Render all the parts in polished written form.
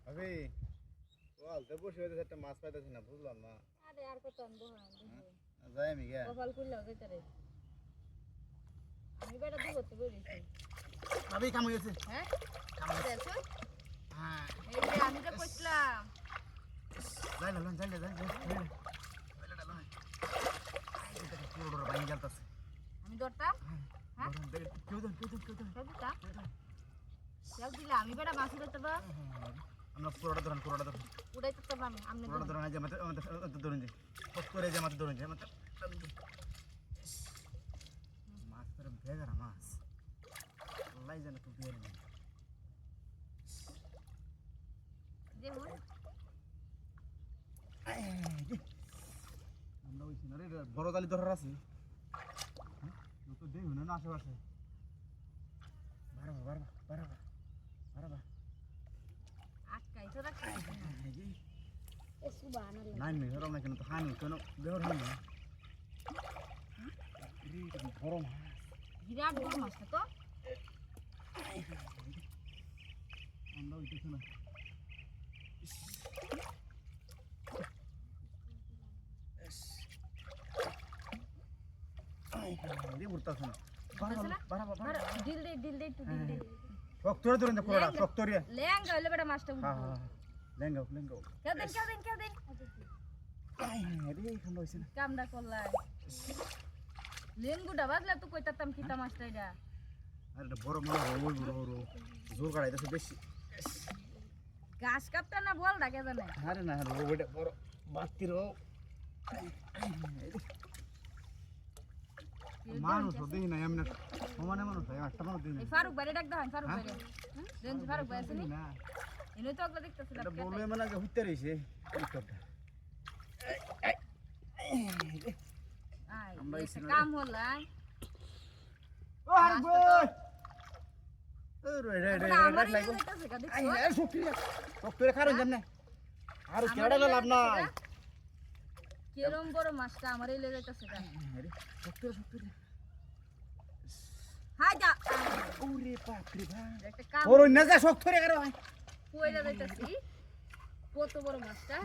আবে ওয়ালতে বসে হইতে একটা মাছ পাইতাছি না বুঝলাম না। আরে আর কত আনবো যাই আমি গে কপাল খুললেও যেতে রে আমি বেটা দুই করতে বেরিয়েছি আবে কাম হইছে। হ্যাঁ কাম হইছে। দেখো হ্যাঁ এই যে আমি তো কইছিলাম যাই না যাই বেলাটা লয় এটা পুরো বানি গেলতাছে। আমি দরতাম হ্যাঁ কেউ দেন সব দিতা সব দিলা আমি বেটা মাছ ধরতে বা আমরা পুরোটা ধরুন উড়াইতে তো আমি আমনে পুরোটা ধরুন যে আমাদের ধরুন যে ফট করে যে আমাদের ধরুন যে আমাদের মাছ তোর বেগারা মাছ আল্লাহ জানে তো বের নেই দেখো আমরা ওই সিনারে বড় জালি ধরার আছে তো দেখুন না আশেপাশে বারবার আটকাই তো রাখছি এ সুবহানাল্লাহ নাই নেই ধরো না কেন তো হানি কেন বের হয় না বড় মাছ বিরাট বড় মাছটা তো আমরা ওই কিছু না দিল দে একটু দিল দে শক্তরে ধরেন যে পুরোটা শক্তরে লেঙ্গা হলে বেটা মাছটা উঠবো লেঙ্গা কেউ দেন রে খান হইছে না কামটা করলাই লেঙ্গুটা বাজলা তো কইতাম কিতা মাছটা এটা আরে এটা বড় মনে হয় ওই বড় জোর কাটাইতেছে বেশি গাছ কাপটা না বল ডাকে জানে আরে না ওইটা বড় বাতির মানুষ দেখি না এমনি সমানে মানুষ একটা মানুষ দেখি এই ফারুক বাইরে ডাক দাও ফারুক বাইরে দেন ফারুক বাইরে আছে না এনে তো একবার দেখতেছিলাম এটা বলবে মানে যে হইতে রইছে আমরা কাম হলাই ও আর বই রে রাখ লাগো আই শক্তরে খারো জানে আর কেডা লাভ নাই কেরম বড় মাছটা আমারই লেগে যাইতাছে গা আরে শক্তরে হাই যা ওরে বাপ রে ভাই একটা কাম ওর না যা শক্তরে করো কইরা যাইতাছি কত বড় মাছটা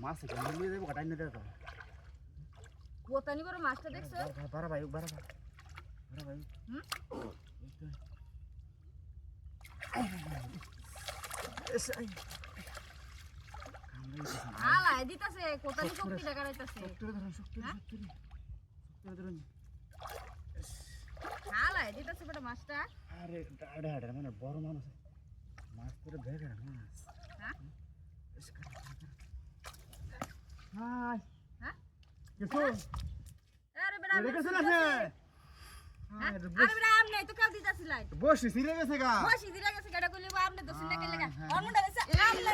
মাছ কেন নিয়ে যাবো কাটাই না দাও কতনি বড় মাছটা দেখছো বারা ভাই এস আই আলা দিতাছে কতনি শক্তি দেখাইতাছে শক্তরে ধরুন আলা দিতাছে বড় মাছটা আরে ডাড়া মানে বড় মানুষ মাছ তোরে বেগা মাছ হ্যাঁ হাই হ্যাঁ কিছু আরে বেটা এটা কেন আছে আরে বেটা আমনে তো কাল দিতাছিলাই বসি সিরে গেছে গা বসি দিরা গেছে গাড়া কইলে আমনে তো সিনে গেলে গা অন্য গেছে আমনে